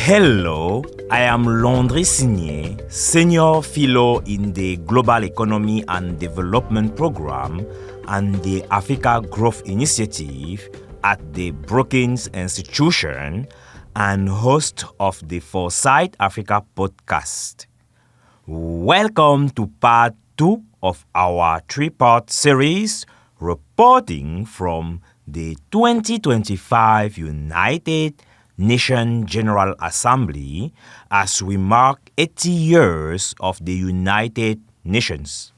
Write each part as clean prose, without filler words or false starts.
Hello, I am Landry Signé, Senior Fellow in the Global Economy and Development Program and the Africa Growth Initiative at the Brookings Institution and host of the Foresight Africa podcast. Welcome to part 2 of our 3-part series reporting from the 2025 United Nations General Assembly as we mark 80 years of the United Nations.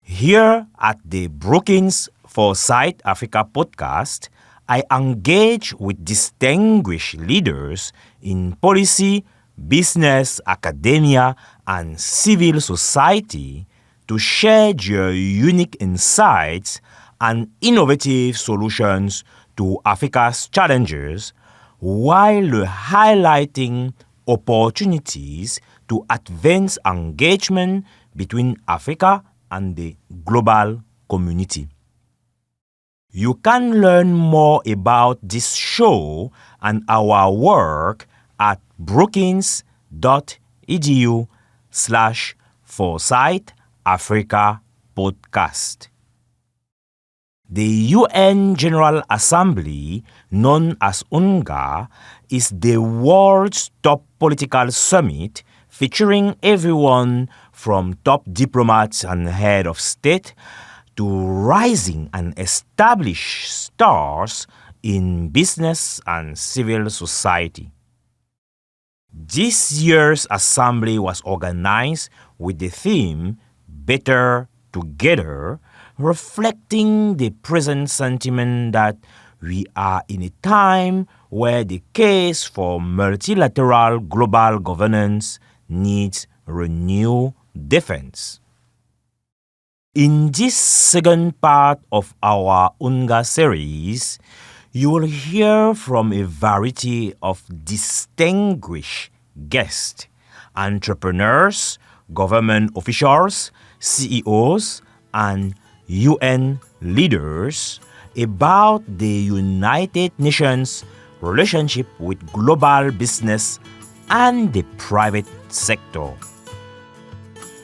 Here at the Brookings Foresight Africa podcast, I engage with distinguished leaders in policy, business, academia, and civil society to share their unique insights and innovative solutions to Africa's challenges, while highlighting opportunities to advance engagement between Africa and the global community. You can learn more about this show and our work at brookings.edu/Foresight Africa podcast. The UN General Assembly, known as UNGA, is the world's top political summit featuring everyone from top diplomats and head of state to rising and established stars in business and civil society. This year's assembly was organized with the theme Better Together, reflecting the present sentiment that we are in a time where the case for multilateral global governance needs renewed defense. In this second part of our UNGA series, you will hear from a variety of distinguished guests, entrepreneurs, government officials, CEOs, and UN leaders about the United Nations relationship with global business and the private sector.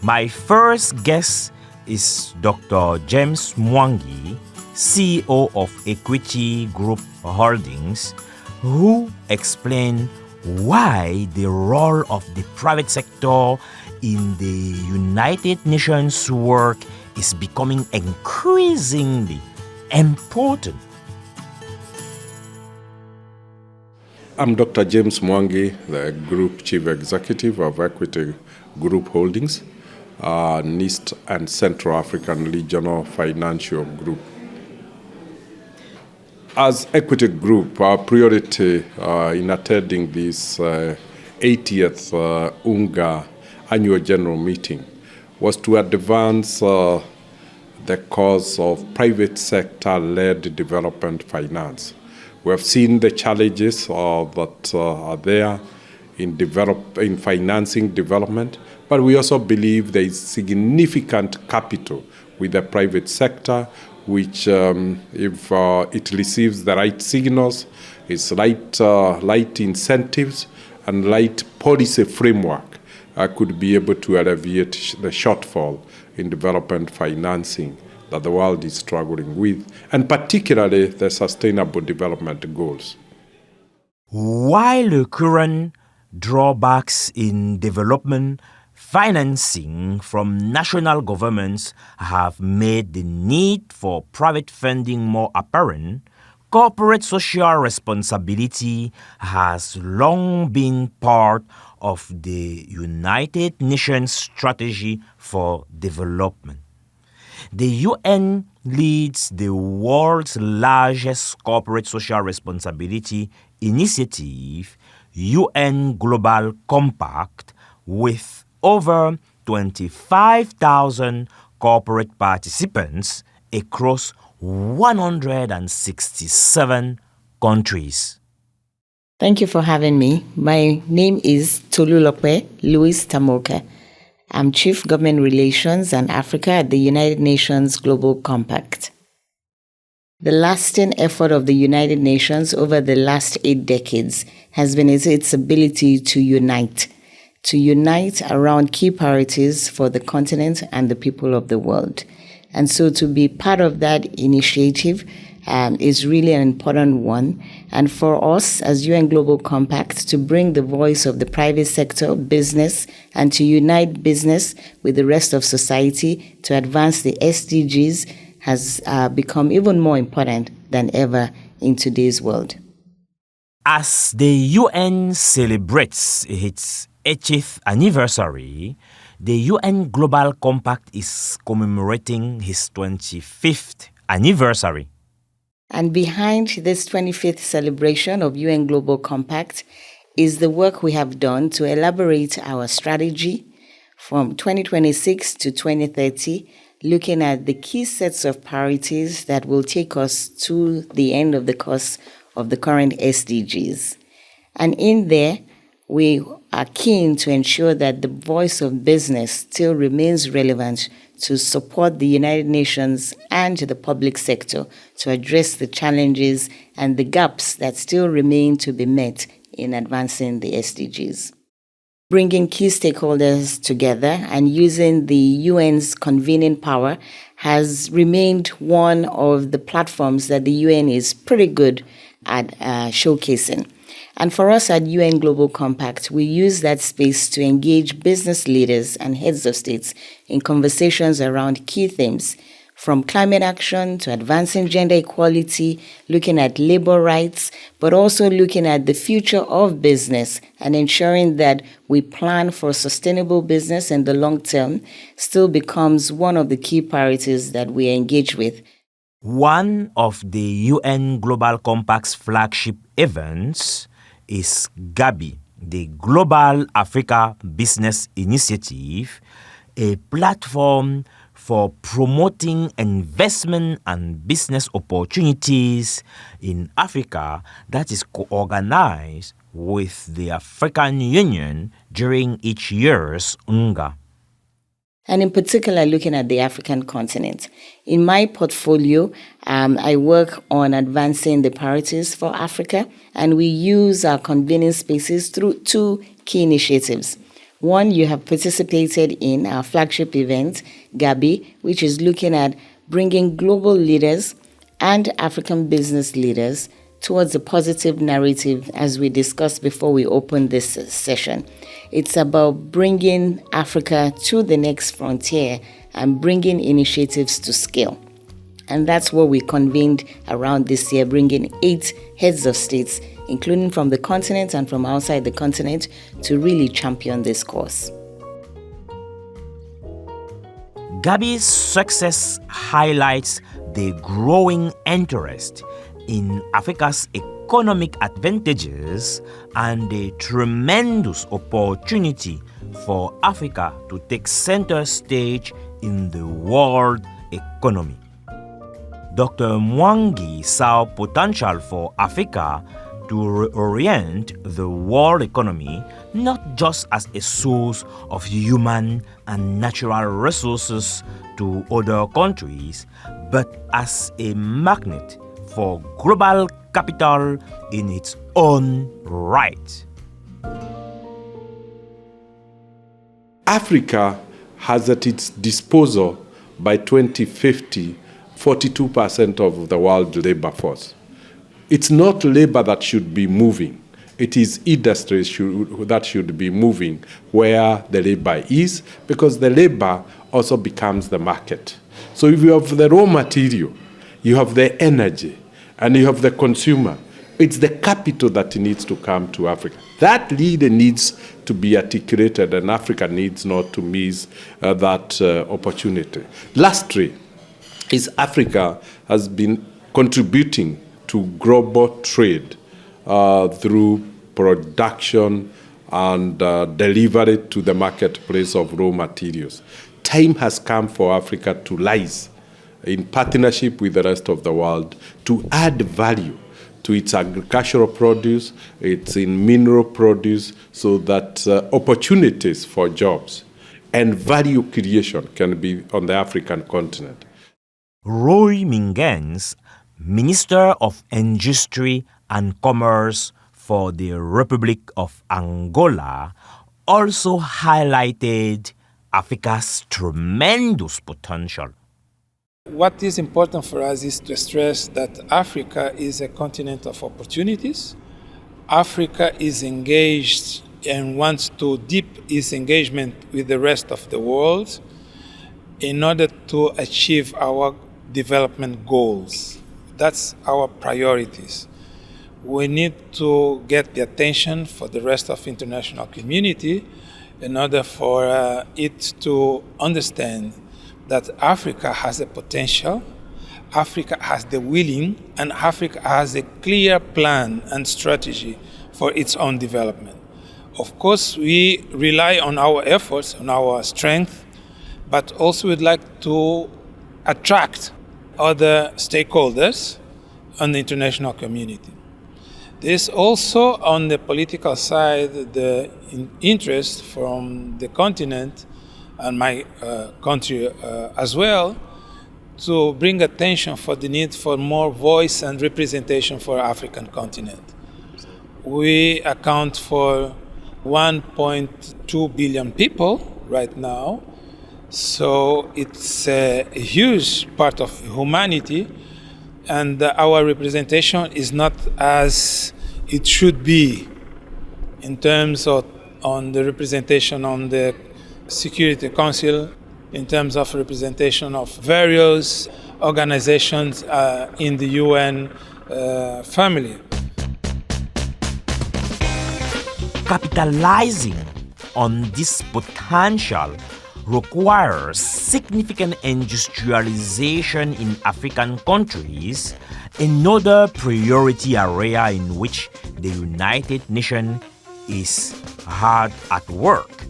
My first guest is Dr. James Mwangi, CEO of Equity Group Holdings, who explained why the role of the private sector in the United Nations work is becoming increasingly important. I'm Dr. James Mwangi, the Group Chief Executive of Equity Group Holdings, an East and Central African Regional Financial Group. As Equity Group, our priority in attending this 80th UNGA Annual General Meeting was to advance the cause of private sector-led development finance. We have seen the challenges that are there in financing development, but we also believe there is significant capital with the private sector, which if it receives the right signals, its right incentives, and right policy framework, could be able to alleviate the shortfall in development financing that the world is struggling with, and particularly the Sustainable Development Goals. While the current drawbacks in development financing from national governments have made the need for private funding more apparent, corporate social responsibility has long been part of the United Nations strategy for development. The UN leads the world's largest corporate social responsibility initiative, UN Global Compact, with over 25,000 corporate participants across 167 countries. Thank you for having me. My name is Tolulope Louis Tamoke. I'm Chief Government Relations and Africa at the United Nations Global Compact. The lasting effort of the United Nations over the last 8 decades has been its ability to unite around key priorities for the continent and the people of the world. And so to be part of that initiative is really an important one. And for us as UN Global Compact to bring the voice of the private sector, business, and to unite business with the rest of society to advance the SDGs has become even more important than ever in today's world. As the UN celebrates its 80th anniversary, the UN Global Compact is commemorating its 25th anniversary. And behind this 25th celebration of UN Global Compact is the work we have done to elaborate our strategy from 2026 to 2030, looking at the key sets of priorities that will take us to the end of the course of the current SDGs. And in there, we are keen to ensure that the voice of business still remains relevant to support the United Nations and the public sector to address the challenges and the gaps that still remain to be met in advancing the SDGs. Bringing key stakeholders together and using the UN's convening power has remained one of the platforms that the UN is pretty good at showcasing. And for us at UN Global Compact, we use that space to engage business leaders and heads of states in conversations around key themes, from climate action to advancing gender equality, looking at labor rights, but also looking at the future of business and ensuring that we plan for sustainable business in the long term still becomes one of the key priorities that we engage with. One of the UN Global Compact's flagship events is GABI, the Global Africa Business Initiative, a platform for promoting investment and business opportunities in Africa that is co-organized with the African Union during each year's UNGA. And in particular, looking at the African continent. In my portfolio, I work on advancing the priorities for Africa, and we use our convening spaces through 2 key initiatives. One, you have participated in our flagship event, GABI, which is looking at bringing global leaders and African business leaders towards a positive narrative, as we discussed before we opened this session. It's about bringing Africa to the next frontier and bringing initiatives to scale. And that's what we convened around this year, bringing 8 heads of states, including from the continent and from outside the continent, to really champion this cause. GABI's success highlights the growing interest in Africa's economic advantages and the tremendous opportunity for Africa to take center stage in the world economy. Dr. Mwangi saw potential for Africa to reorient the world economy not just as a source of human and natural resources to other countries, but as a magnet for global capital in its own right. Africa has at its disposal by 2050 42% of the world labor force. It's not labor that should be moving. It is industries that should be moving where the labor is, because the labor also becomes the market. So if you have the raw material, you have the energy, and you have the consumer, it's the capital that needs to come to Africa. That leader needs to be articulated, and Africa needs not to miss that opportunity. Lastly, is Africa has been contributing to global trade through production and delivery to the marketplace of raw materials. Time has come for Africa to rise in partnership with the rest of the world to add value to its agricultural produce, its in mineral produce, so that opportunities for jobs and value creation can be on the African continent. Roy Mingens Minister of Industry and Commerce for the Republic of Angola, also highlighted Africa's tremendous potential. What is important for us is to stress that Africa is a continent of opportunities. Africa is engaged and wants to deepen its engagement with the rest of the world in order to achieve our development goals. That's our priorities. We need to get the attention for the rest of the international community in order for it to understand that Africa has a potential, Africa has the willing, and Africa has a clear plan and strategy for its own development. Of course, we rely on our efforts, on our strength, but also we'd like to attract other stakeholders on the international community. There's also on the political side the interest from the continent and my country as well to bring attention for the need for more voice and representation for the African continent. We account for 1.2 billion people right now, so it's a huge part of humanity, and our representation is not as it should be in terms of on the representation on the Security Council, in terms of representation of various organizations in the UN family. Capitalizing on this potential requires significant industrialization in African countries, another priority area in which the United Nations is hard at work,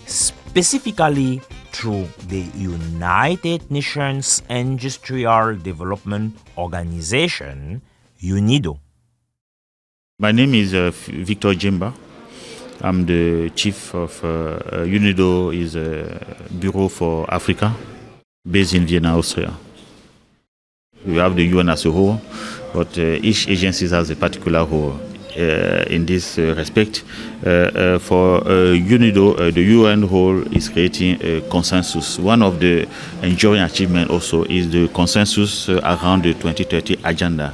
specifically through the United Nations Industrial Development Organization, UNIDO. My name is Victor Jemba. I'm the chief of UNIDO, is a bureau for Africa, based in Vienna, Austria. We have the UN as a whole, but each agency has a particular role in this respect. For UNIDO, the UN role is creating a consensus. One of the enduring achievements also is the consensus around the 2030 agenda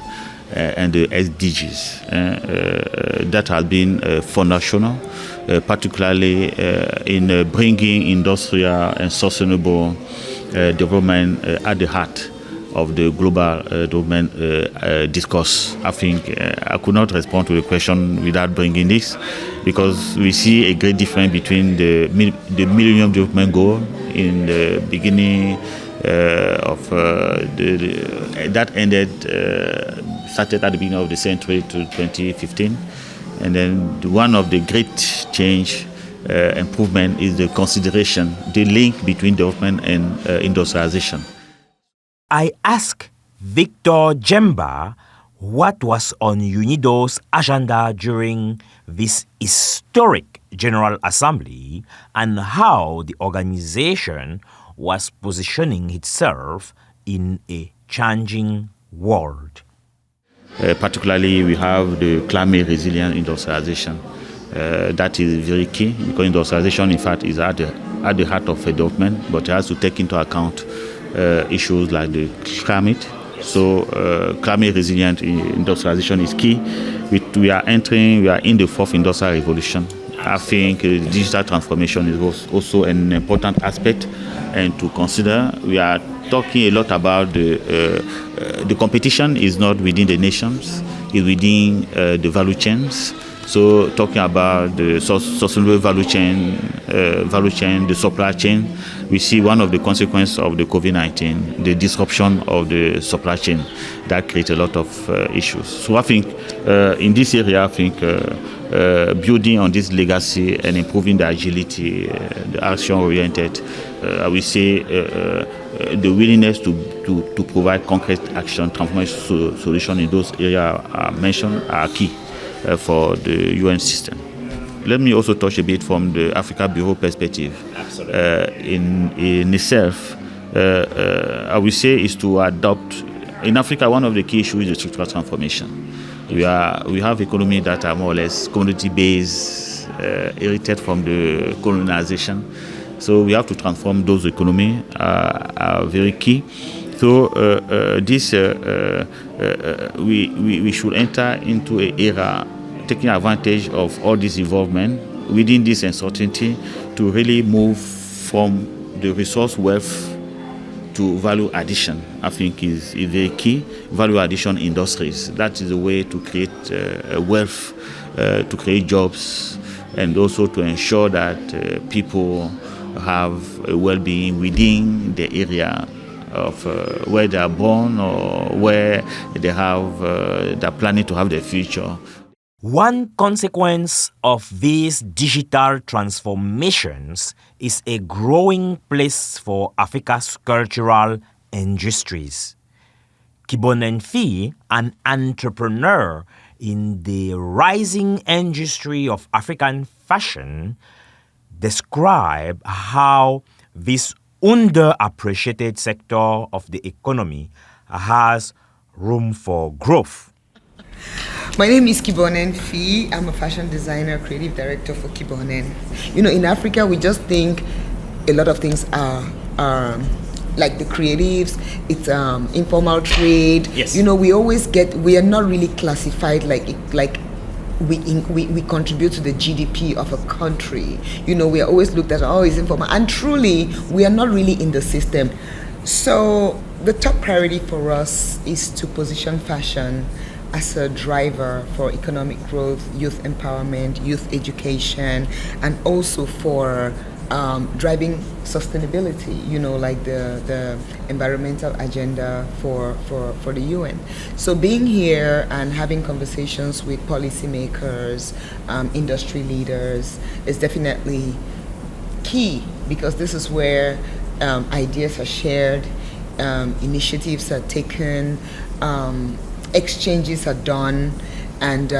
and the SDGs. That has been foundational, particularly in bringing industrial and sustainable development at the heart of the global development discourse. I think I could not respond to the question without bringing this, because we see a great difference between the Millennium Development Goal in the beginning of that ended, started at the beginning of the century to 2015, and then one of the great change improvement is the consideration, the link between development and industrialization. I asked Victor Jemba what was on UNIDO's agenda during this historic General Assembly and how the organization was positioning itself in a changing world. Particularly, we have the climate resilient industrialization. That is very key, because industrialization, in fact, is at the heart of development, but it has to take into account issues like the climate. So climate resilient industrialization is key. We are in the fourth industrial revolution. I think digital transformation is also an important aspect, and to consider. We are talking a lot about the competition is not within the nations, it's within the value chains. So talking about the sustainable value chain, the supply chain, we see one of the consequences of the COVID-19, the disruption of the supply chain, that creates a lot of issues. So I think in this area, I think building on this legacy and improving the agility, the action-oriented, I will say the willingness to provide concrete action, transformation solution in those areas I mentioned are key for the UN system. Let me also touch a bit from the Africa Bureau perspective. In itself, I will say is to adopt In Africa, one of the key issues is the structural transformation. We have economies that are more or less community-based, inherited from the colonization. So we have to transform those economies, are very key. So we should enter into an era taking advantage of all this involvement within this uncertainty to really move from the resource wealth to value addition. I think is very key. Value addition industries. That is a way to create wealth, to create jobs, and also to ensure that people have a well-being within the area of where they are born or where they're planning to have their future. One consequence of these digital transformations is a growing place for Africa's cultural industries. Kibonen Fee, an entrepreneur in the rising industry of African fashion, describe how this underappreciated sector of the economy has room for growth. My name is Kibonen Fee. I'm a fashion designer, creative director for Kibonen. In Africa, we just think a lot of things are like the creatives, it's informal trade. Yes. We are not really classified like we contribute to the GDP of a country. We are always looked at, it's informal. And truly, we are not really in the system. So the top priority for us is to position fashion as a driver for economic growth, youth empowerment, youth education, and also for driving sustainability, like the environmental agenda for the UN. So being here and having conversations with policymakers, industry leaders is definitely key, because this is where ideas are shared, initiatives are taken, exchanges are done, and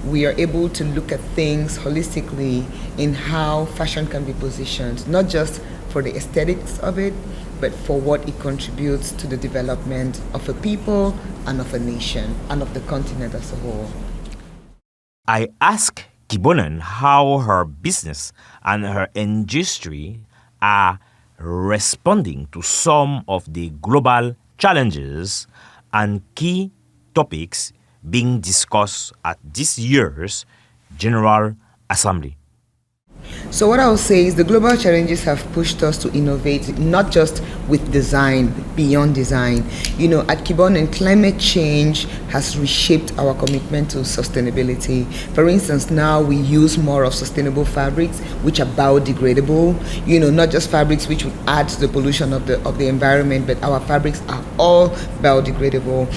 we are able to look at things holistically in how fashion can be positioned, not just for the aesthetics of it, but for what it contributes to the development of a people and of a nation and of the continent as a whole. I asked Kibonen how her business and her industry are responding to some of the global challenges and key topics being discussed at this year's General Assembly. So what I will say is the global challenges have pushed us to innovate, not just with design, beyond design. At Kibonen, climate change has reshaped our commitment to sustainability. For instance, now we use more of sustainable fabrics, which are biodegradable. Not just fabrics which would add to the pollution of the environment, but our fabrics are all biodegradable.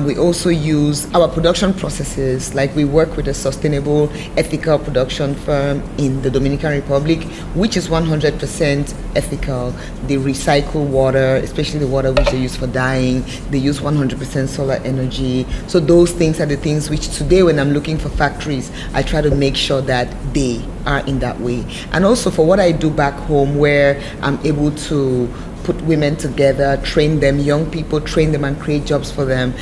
We also use our production processes, like we work with a sustainable, ethical production firm in the Dominican Republic, which is 100% ethical. They recycle water, especially the water which they use for dyeing. They use 100% solar energy. So those things are the things which today, when I'm looking for factories, I try to make sure that they are in that way. And also for what I do back home, where I'm able to put women together, train them, young people, train them and create jobs for them.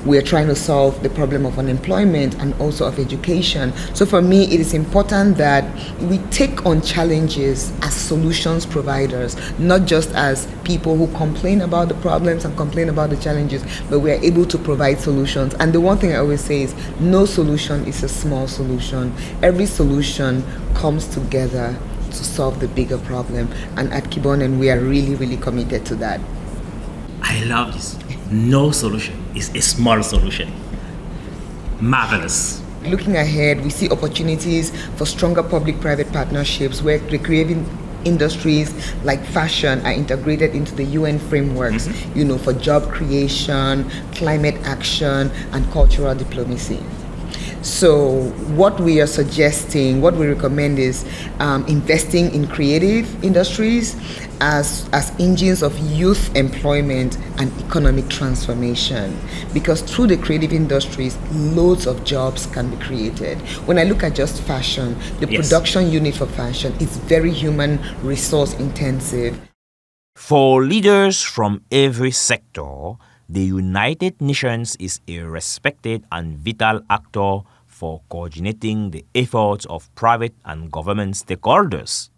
We are trying to solve the problem of unemployment and also of education. So for me, it is important that we take on challenges as solutions providers, not just as people who complain about the problems and complain about the challenges, but we are able to provide solutions. And the one thing I always say is, no solution is a small solution. Every solution comes together to solve the bigger problem. And at Kibonen, we are really, really committed to that. I love this. No solution is a small solution. Marvelous. Looking ahead, we see opportunities for stronger public-private partnerships where the creative industries like fashion are integrated into the UN frameworks, for job creation, climate action, and cultural diplomacy. So what we are suggesting, what we recommend is investing in creative industries as engines of youth employment and economic transformation, because through the creative industries, loads of jobs can be created. When I look at just fashion, the production unit for fashion is very human resource intensive. For leaders from every sector, the United Nations is a respected and vital actor for coordinating the efforts of private and government stakeholders.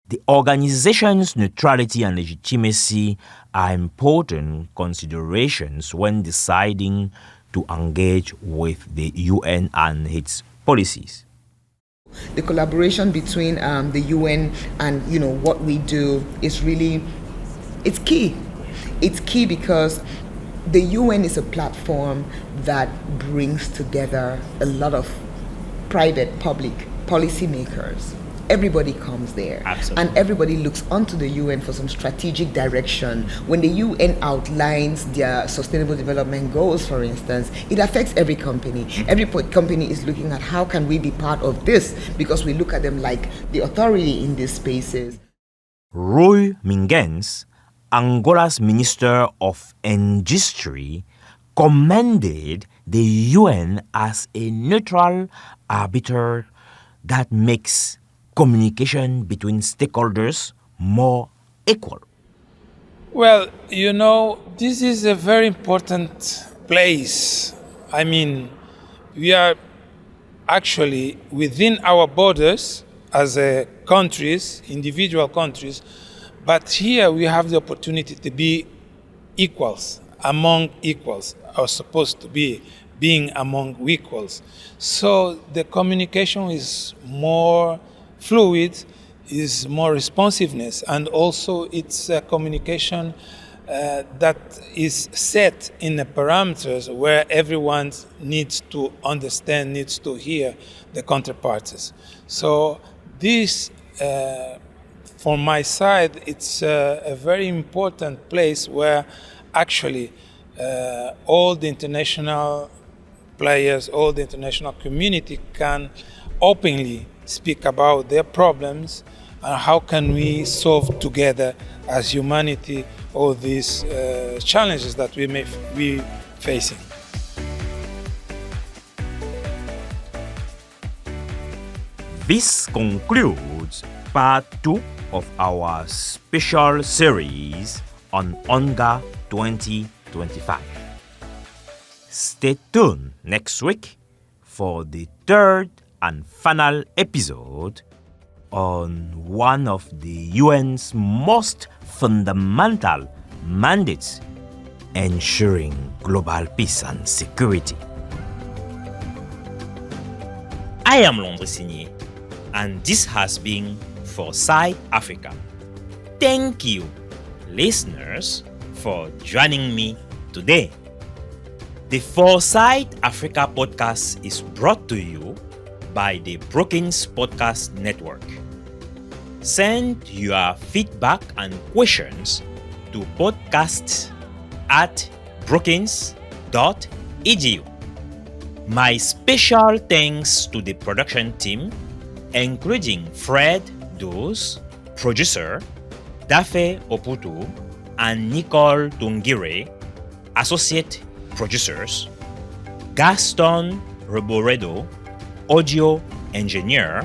The organization's neutrality and legitimacy are important considerations when deciding to engage with the UN and its policies. The collaboration between the UN and what we do is really, it's key. It's key because the UN is a platform that brings together a lot of private, public policymakers. Everybody comes there. Absolutely. And everybody looks onto the UN for some strategic direction. When the UN outlines their sustainable development goals, for instance, it affects every company. Every company is looking at how can we be part of this, because we look at them like the authority in these spaces. Roy Mingens, Angola's Minister of Industry, commended the UN as a neutral arbiter that makes communication between stakeholders more equal. Well, this is a very important place. I mean, we are actually within our borders as countries, individual countries, but here we have the opportunity to be equals, among equals, or supposed to be being among equals. So the communication is more fluid, is more responsiveness, and also it's a communication that is set in the parameters where everyone needs to understand, needs to hear the counterparties. So this, from my side, it's a very important place where actually all the international players, all the international community can openly speak about their problems and how can we solve together as humanity all these challenges that we may be facing. This concludes part 2 of our special series on UNGA 2025. Stay tuned next week for the third and final episode on one of the UN's most fundamental mandates, ensuring global peace and security. I am Landry Signé, and this has been Foresight Africa. Thank you, listeners, for joining me today. The Foresight Africa podcast is brought to you by the Brookings Podcast Network. Send your feedback and questions to podcasts@brookings.edu. My special thanks to the production team, including Fred Dose, producer, Dafe Oputu, and Nicole Tungire, associate producers, Gaston Reboredo, audio engineer,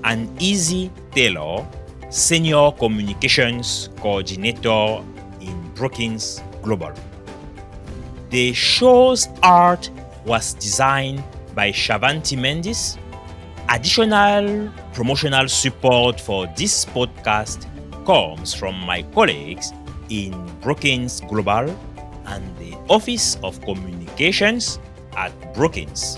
and Izzy Taylor, senior communications coordinator in Brookings Global. The show's art was designed by Shavanti Mendes. Additional promotional support for this podcast comes from my colleagues in Brookings Global and the Office of Communications at Brookings.